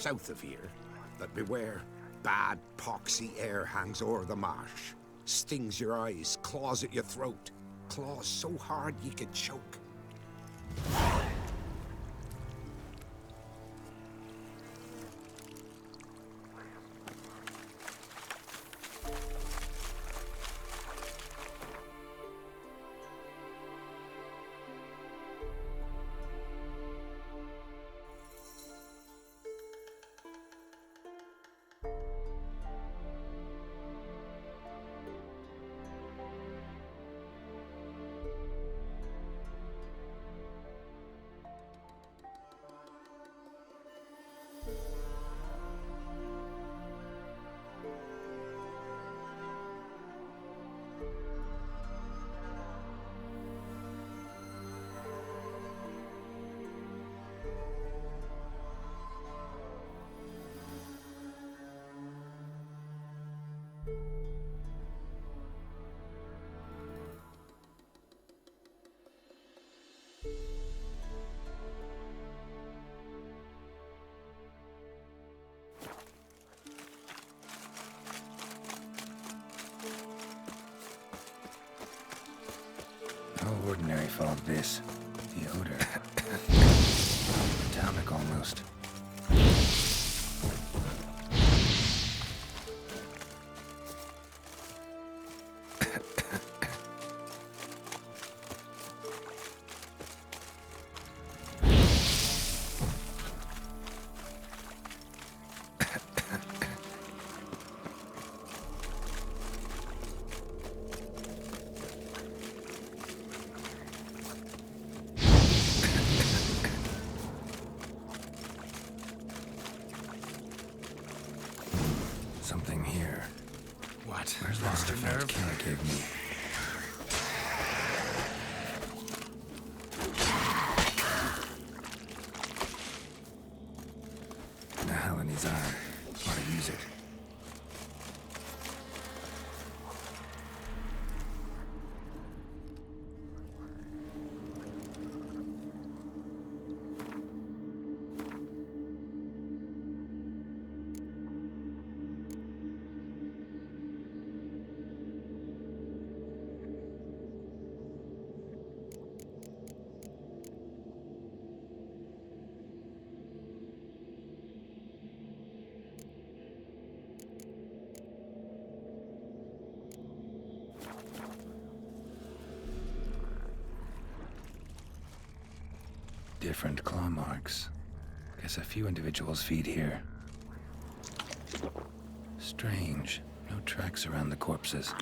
south of here, but beware, bad poxy air hangs o'er the marsh. Stings your eyes, claws at your throat. Claws so hard you could choke. No ordinary fog, this. The odor. Atomic almost. Something here. What? Where's the Lost your artifact nerve? Kara gave me? The Halani's eye. Ought to use it. Different claw marks. Guess a few individuals feed here. Strange. No tracks around the corpses.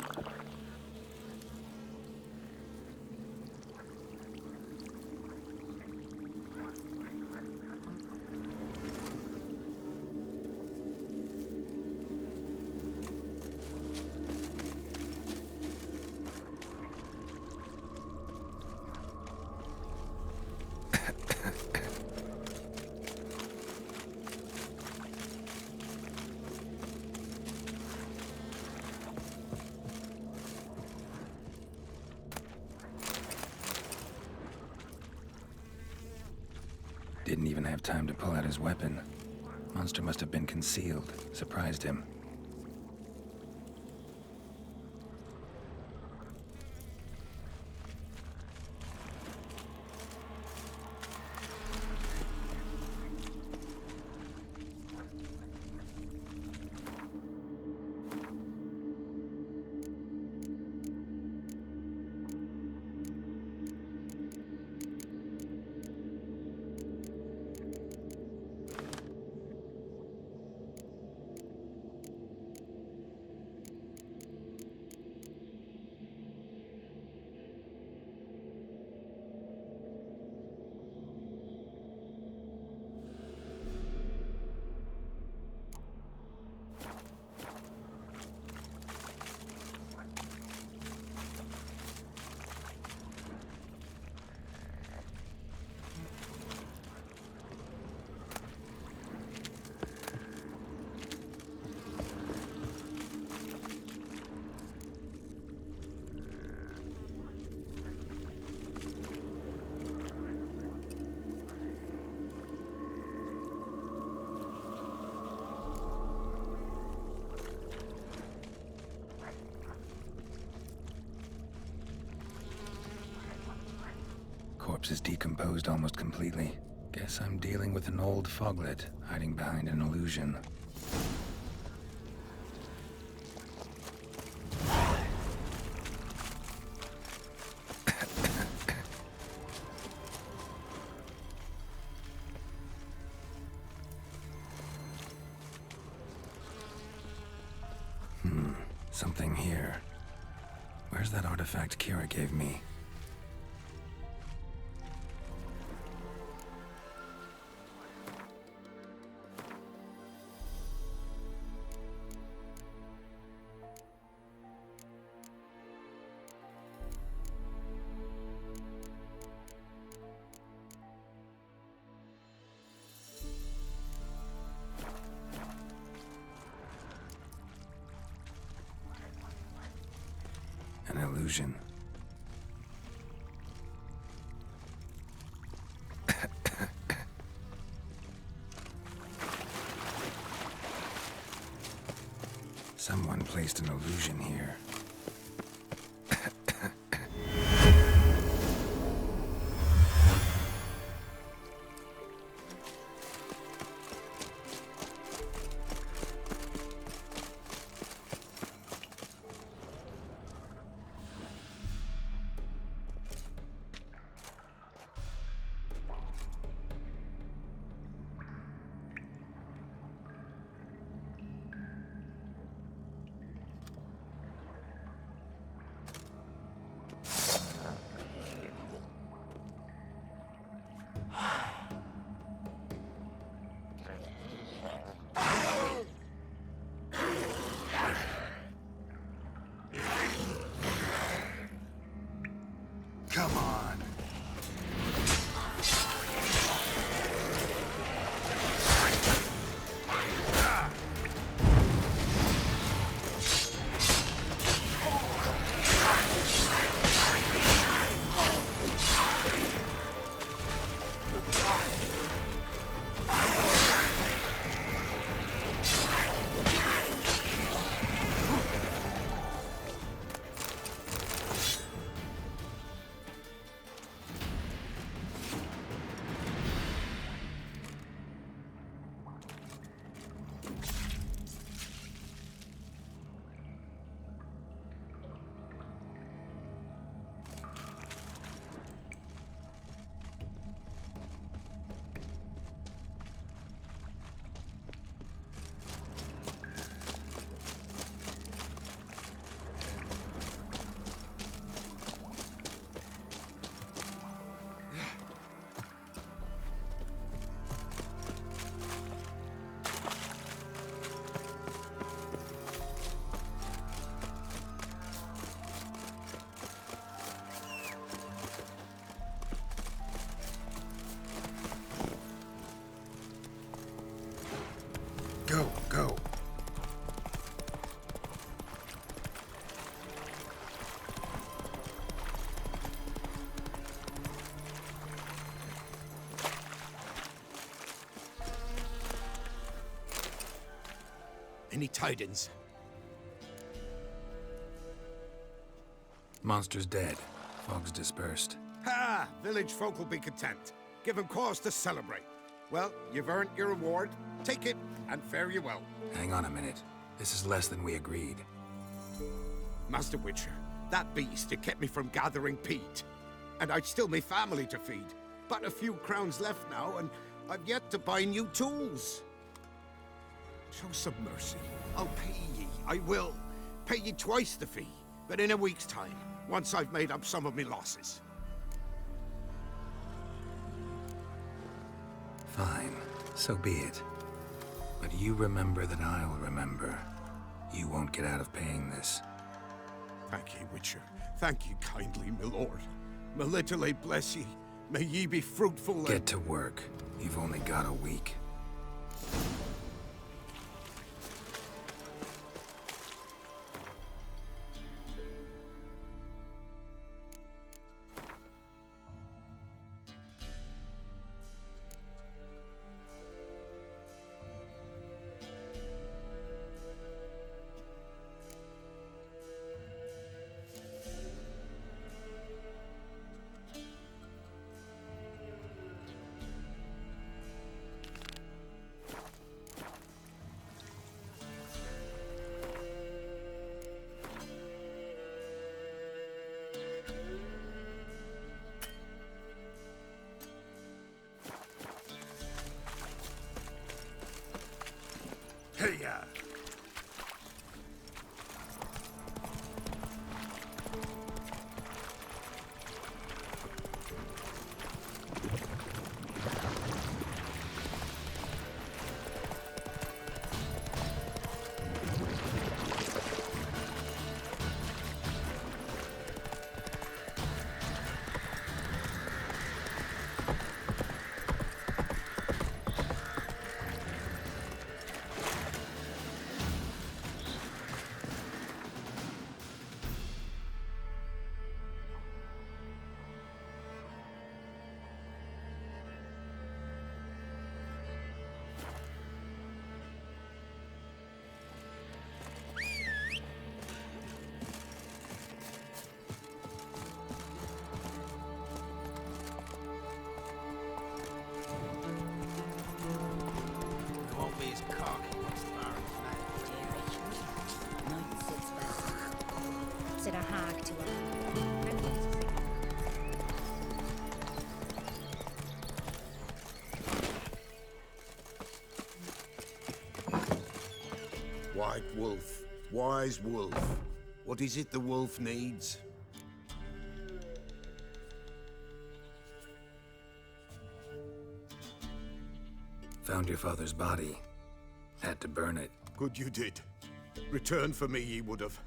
Didn't even have time to pull out his weapon. Monster must have been concealed. Surprised him. corpse is decomposed almost completely. Guess I'm dealing with an old foglet, hiding behind an illusion. Something here. Where's that artifact Kira gave me? An illusion. Someone placed an illusion here. Come on. Go. Any tidings? Monster's dead. Fog's dispersed. Ha! Village folk will be content. Give them cause to celebrate. Well, you've earned your reward. Take it, and fare you well. Hang on a minute. This is less than we agreed. Master Witcher, that beast, it kept me from gathering peat. And I'd still me family to feed. But a few crowns left now, and I've yet to buy new tools. Show some mercy. I'll pay ye. I will. Pay ye twice the fee. But in a week's time, once I've made up some of me losses. Fine. So be it. But you remember that I'll remember. You won't get out of paying this. Thank ye, Witcher. Thank ye kindly, my lord. Melitele bless ye. May ye be fruitful and... Get to work. You've only got a week. Hey-ya! Won't be as cocky as far as that. Said a hag to her. White wolf, wise wolf. What is it the wolf needs? Found your father's body. Had to burn it. Good you did. Return for me ye would have.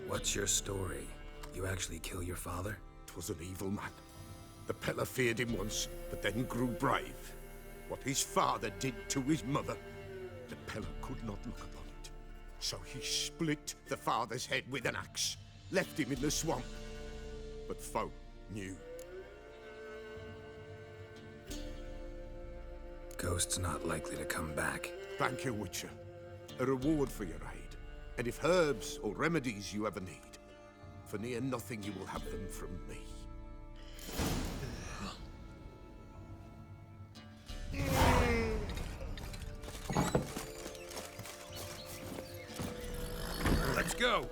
What's your story? You actually kill your father? 'Twas an evil man. The Peller feared him once, but then grew brave. What his father did to his mother, the Peller could not look upon it. So he split the father's head with an axe, left him in the swamp. But folk knew. Ghost's not likely to come back. Thank you, Witcher. A reward for your aid. And if herbs or remedies you ever need, for near nothing you will have them from me. Let's go.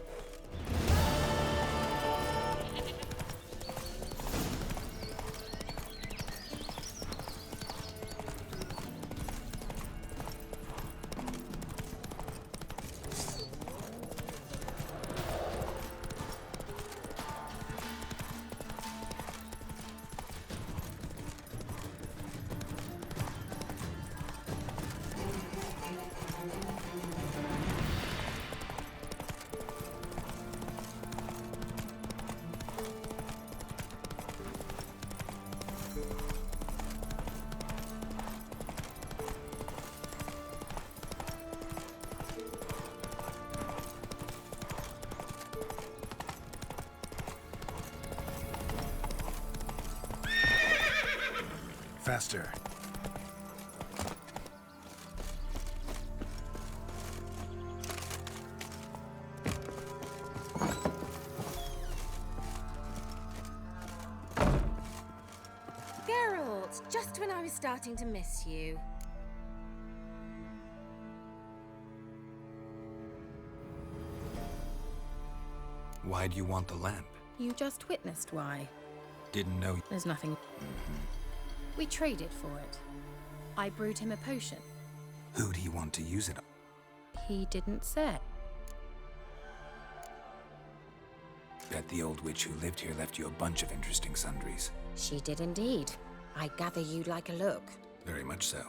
Faster. Geralt, just when I was starting to miss you. Why'd you want the lamp? You just witnessed why. Didn't know. There's nothing. We traded for it. I brewed him a potion. Who'd he want to use it on? He didn't say. Bet the old witch who lived here left you a bunch of interesting sundries. She did indeed. I gather you'd like a look. Very much so.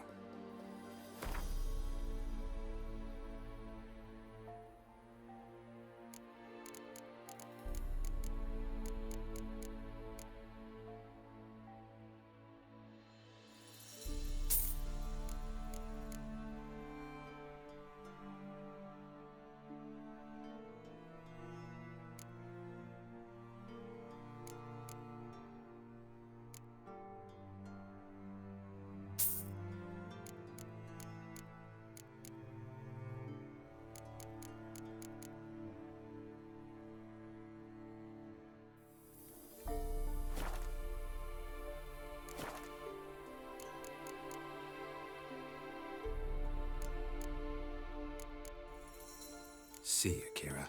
See you, Kira.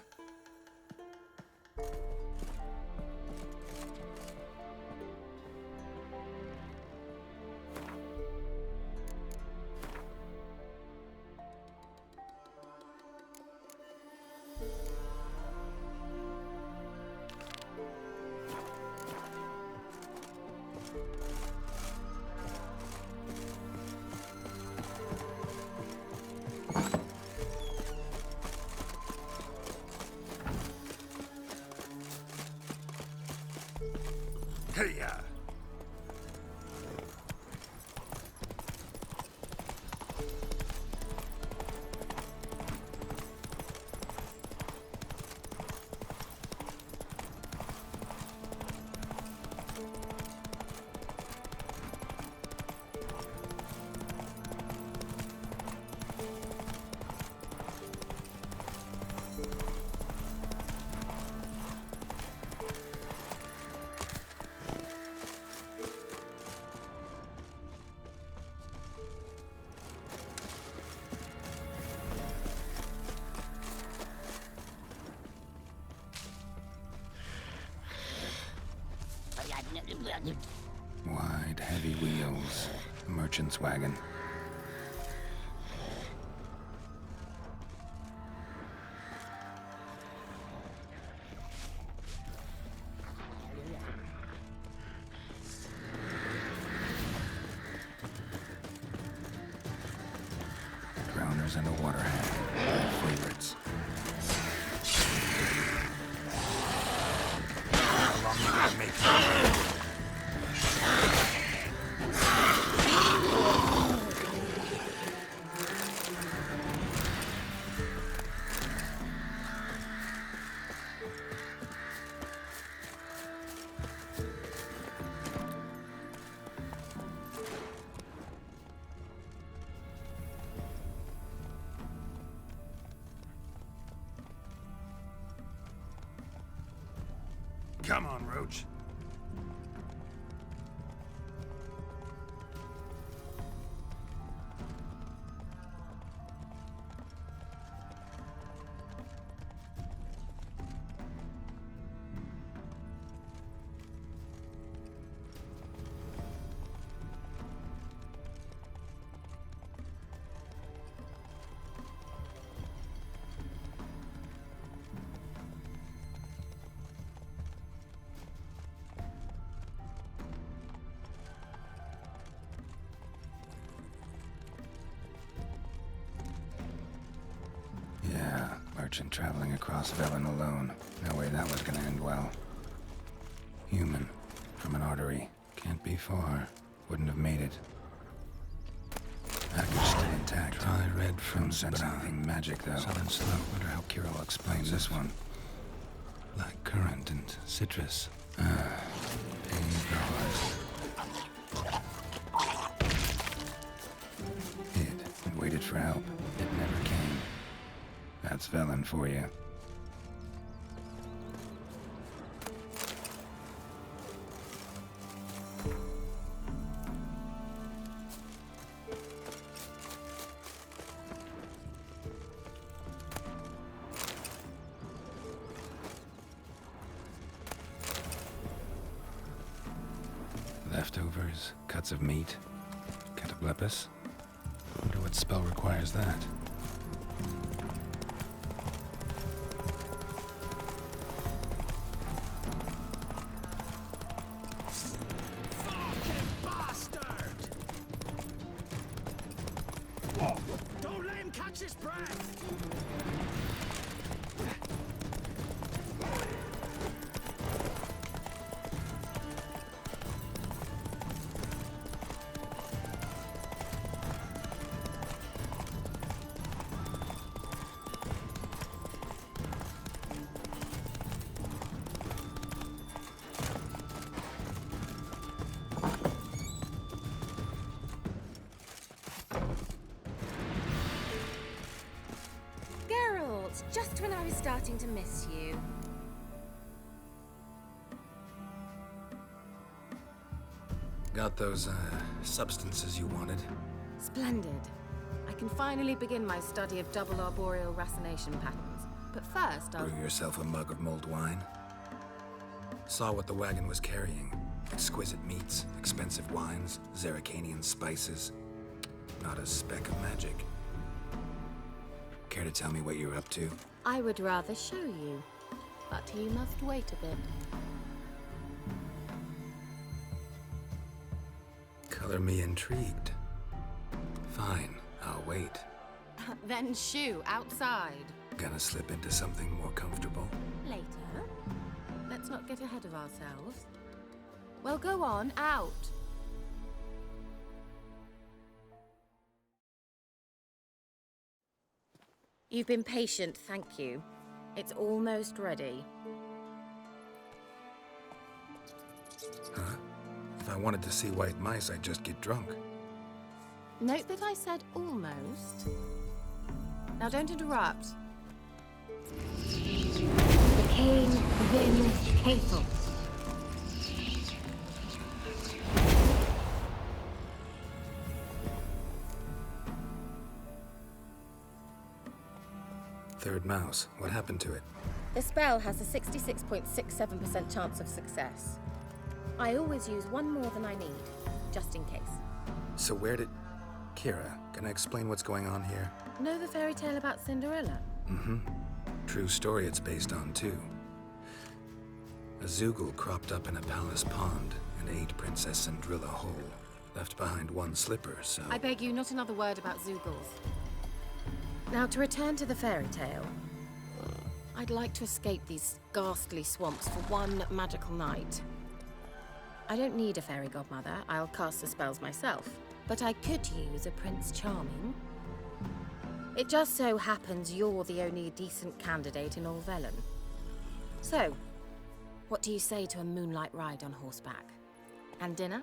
Wide, heavy wheels. A merchant's wagon. Drowners and a water hand. My favorites. How long will it make? Come on, Roach. Merchant traveling across Velen alone. No way that was gonna end well. Human. From an artery. Can't be far. Wouldn't have made it. Package still intact. Try red from sense anything magic though. Southern slow. Wonder how Kira will explain this one. Like currant and citrus. Pains the heart. Hid and waited for help. It never came. That's Velen for you. Leftovers, cuts of meat, cataplepis. Wonder what spell requires that. Don't let him catch his breath! Just when I was starting to miss you. Got those, substances you wanted? Splendid. I can finally begin my study of double arboreal racination patterns. But first, I'll... Brew yourself a mug of mulled wine? Saw what the wagon was carrying. Exquisite meats, expensive wines, Zerrikanian spices. Not a speck of magic. Care to tell me what you're up to? I would rather show you, but you must wait a bit. Color me intrigued. Fine, I'll wait. Then shoo, outside. Gonna slip into something more comfortable? Later. Let's not get ahead of ourselves. Well, go on, out. You've been patient, thank you. It's almost ready. Huh? If I wanted to see white mice, I'd just get drunk. Note that I said almost. Now don't interrupt. The Cain Vin Cathel. Third mouse. What happened to it? The spell has a 66.67% chance of success. I always use one more than I need, just in case. So where did... Kira, can I explain what's going on here? Know the fairy tale about Cinderella? Mm-hmm. True story it's based on, too. A Zoogle cropped up in a palace pond and ate Princess Cinderella whole. Left behind one slipper, so... I beg you, not another word about Zoogles. Now, to return to the fairy tale, I'd like to escape these ghastly swamps for one magical night. I don't need a fairy godmother. I'll cast the spells myself. But I could use a Prince Charming. It just so happens you're the only decent candidate in all Velen. So, what do you say to a moonlight ride on horseback? And dinner?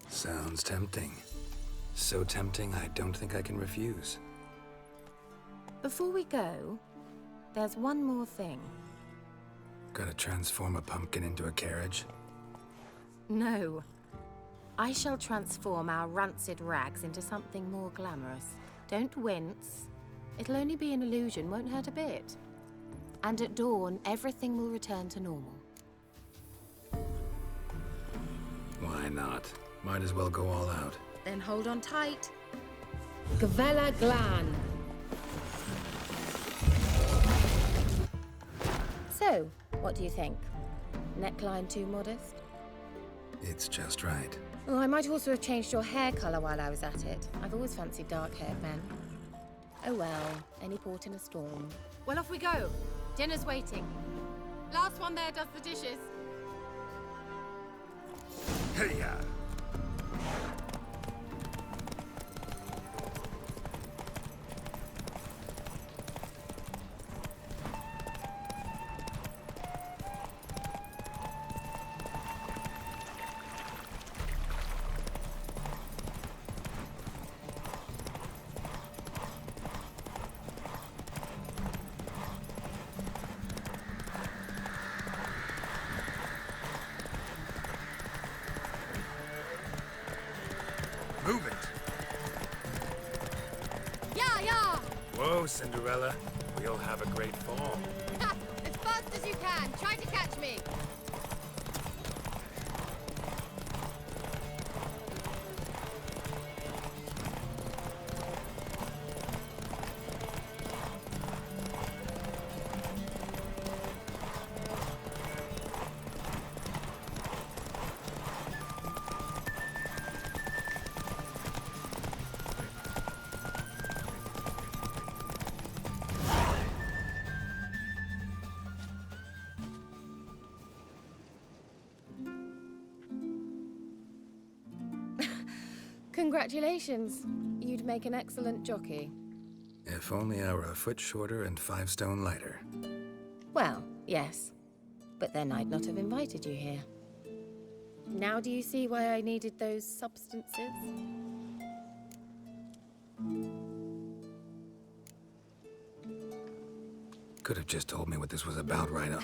Sounds tempting. So tempting, I don't think I can refuse. Before we go, there's one more thing. Gotta transform a pumpkin into a carriage? No. I shall transform our rancid rags into something more glamorous. Don't wince. It'll only be an illusion, won't hurt a bit. And at dawn, everything will return to normal. Why not? Might as well go all out. Then hold on tight. Gavella Glan. So, what do you think? Neckline too modest? It's just right. Oh, I might also have changed your hair colour while I was at it. I've always fancied dark-haired men. Oh well, any port in a storm. Well, off we go. Dinner's waiting. Last one there does the dishes. Hey-ya! Move it! Yeah! Whoa, Cinderella. We'll have a great fall. As fast as you can. Try to catch me. Congratulations. You'd make an excellent jockey. If only I were a foot shorter and 5 stone lighter. Well, yes. But then I'd not have invited you here. Now do you see why I needed those substances? Could have just told me what this was about right up.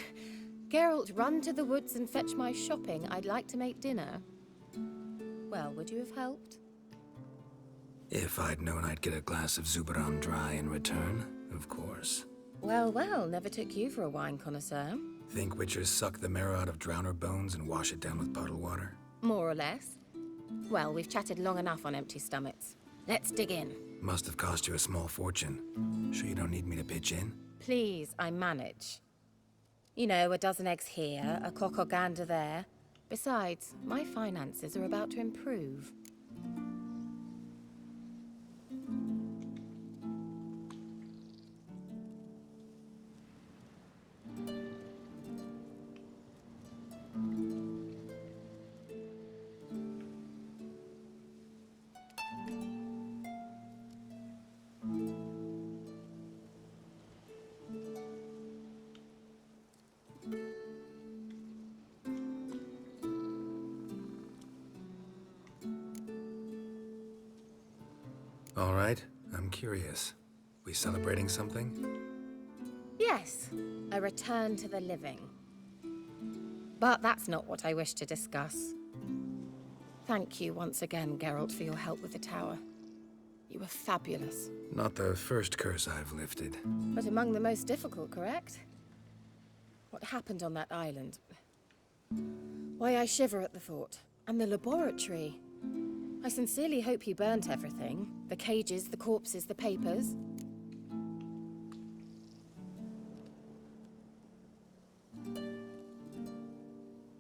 Geralt, run to the woods and fetch my shopping. I'd like to make dinner. Well, would you have helped? If I'd known I'd get a glass of Zubaram dry in return, of course. Well, never took you for a wine connoisseur. Think witchers suck the marrow out of drowner bones and wash it down with puddle water? More or less. Well, we've chatted long enough on empty stomachs. Let's dig in. Must have cost you a small fortune. Sure you don't need me to pitch in? Please, I manage. You know, a dozen eggs here, a cock or gander there. Besides, my finances are about to improve. All right, I'm curious. We celebrating something? Yes, a return to the living. But that's not what I wish to discuss. Thank you once again, Geralt, for your help with the tower. You were fabulous. Not the first curse I've lifted. But among the most difficult, correct? What happened on that island? Why, I shiver at the thought. And the laboratory. I sincerely hope you burnt everything. The cages, the corpses, the papers.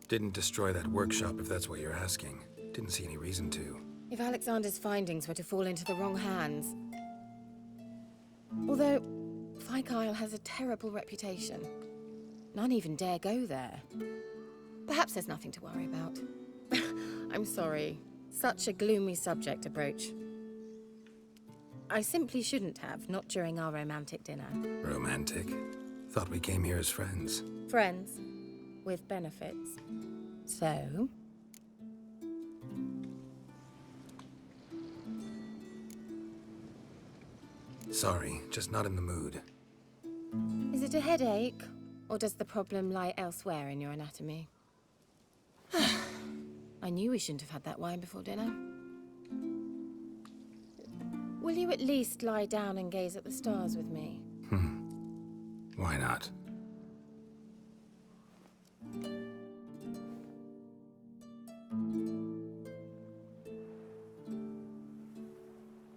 Didn't destroy that workshop, if that's what you're asking. Didn't see any reason to. If Alexander's findings were to fall into the wrong hands... Although, Fyke Isle has a terrible reputation. None even dare go there. Perhaps there's nothing to worry about. I'm sorry. Such a gloomy subject to broach. I simply shouldn't have, not during our romantic dinner. Romantic? Thought we came here as friends. Friends. With benefits. So... Sorry, just not in the mood. Is it a headache? Or does the problem lie elsewhere in your anatomy? I knew we shouldn't have had that wine before dinner. Will you at least lie down and gaze at the stars with me? Why not?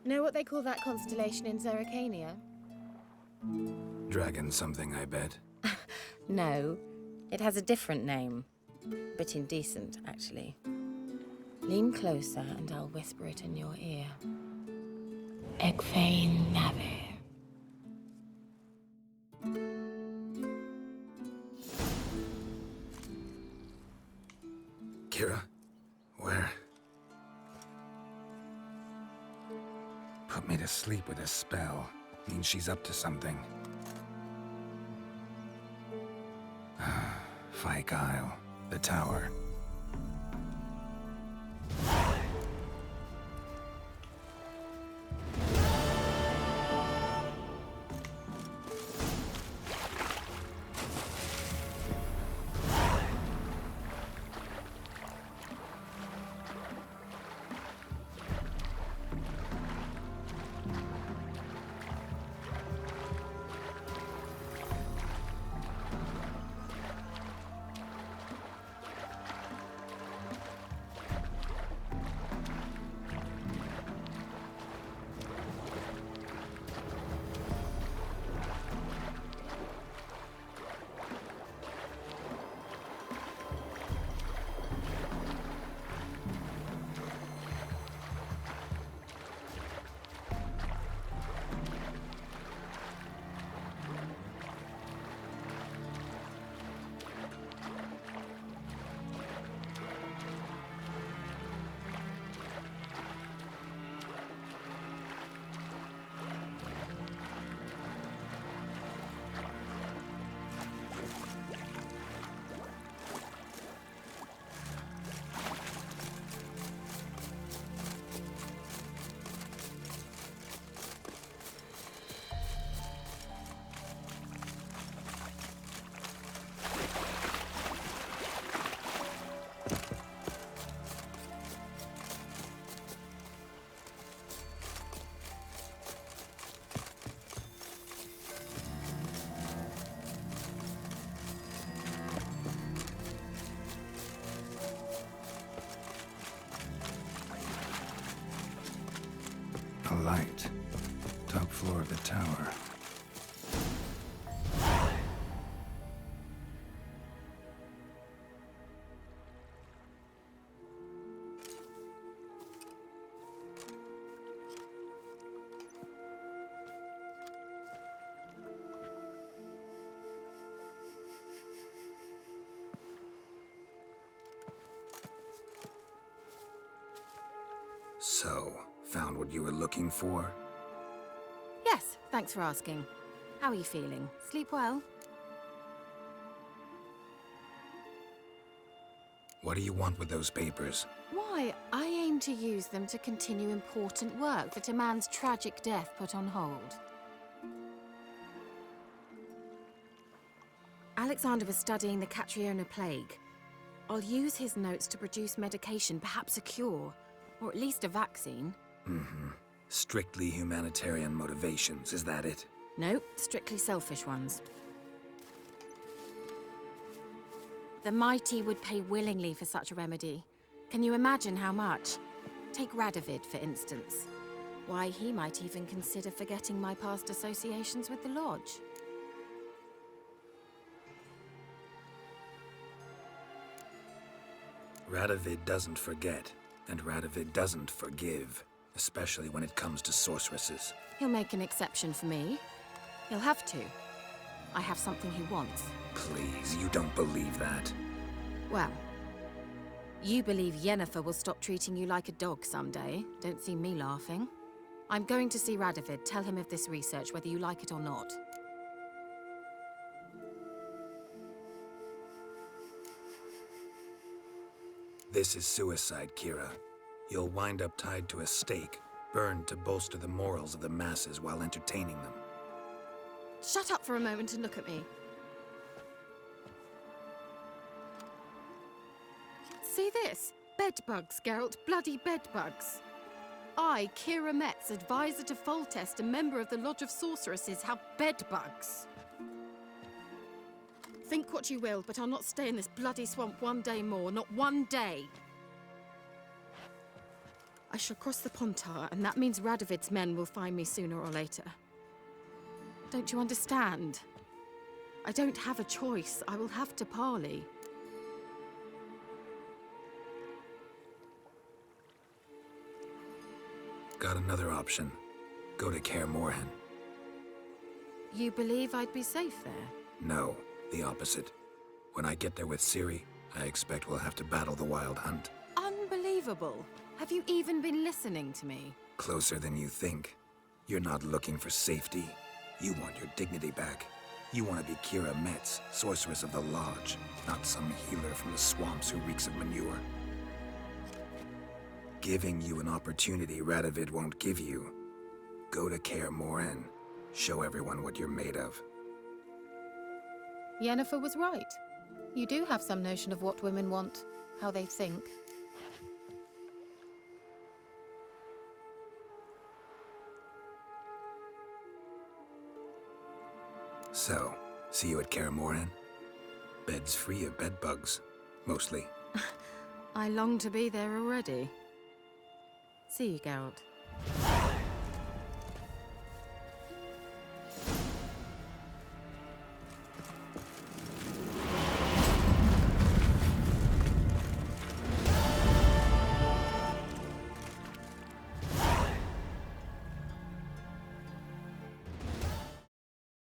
Know what they call that constellation in Zerrikania? Dragon something, I bet. No, it has a different name. A bit indecent, actually. Lean closer and I'll whisper it in your ear. Egfain Nave. Kira? Where? Put me to sleep with a spell. Means she's up to something. Fyke Isle. The tower. A light. Top floor of the tower. So, found what you were looking for? Yes, thanks for asking. How are you feeling? Sleep well? What do you want with those papers? Why, I aim to use them to continue important work that a man's tragic death put on hold. Alexander was studying the Catriona plague. I'll use his notes to produce medication, perhaps a cure, or at least a vaccine. Strictly humanitarian motivations, is that it? No, strictly selfish ones. The mighty would pay willingly for such a remedy. Can you imagine how much? Take Radovid, for instance. Why, he might even consider forgetting my past associations with the Lodge. Radovid doesn't forget, and Radovid doesn't forgive, especially when it comes to sorceresses. He'll make an exception for me. He'll have to. I have something he wants. Please, you don't believe that. Well, you believe Yennefer will stop treating you like a dog someday. Don't see me laughing. I'm going to see Radovid, tell him of this research, whether you like it or not. This is suicide, Kira. You'll wind up tied to a stake, burned to bolster the morals of the masses while entertaining them. Shut up for a moment and look at me. See this? Bedbugs, Geralt. Bloody bedbugs. I, Kira Metz, advisor to Foltest, a member of the Lodge of Sorceresses, have bedbugs. Think what you will, but I'll not stay in this bloody swamp one day more. Not one day. I shall cross the Pontar, and that means Radovid's men will find me sooner or later. Don't you understand? I don't have a choice. I will have to parley. Got another option. Go to Kaer Morhen. You believe I'd be safe there? No, the opposite. When I get there with Ciri, I expect we'll have to battle the Wild Hunt. Unbelievable. Have you even been listening to me? Closer than you think. You're not looking for safety. You want your dignity back. You want to be Kira Metz, sorceress of the Lodge, not some healer from the swamps who reeks of manure. Giving you an opportunity Radovid won't give you. Go to Kaer Morhen. Show everyone what you're made of. Yennefer was right. You do have some notion of what women want, how they think. So, see you at Kaer Morhen? Beds free of bedbugs, mostly. I long to be there already. See you, Geralt.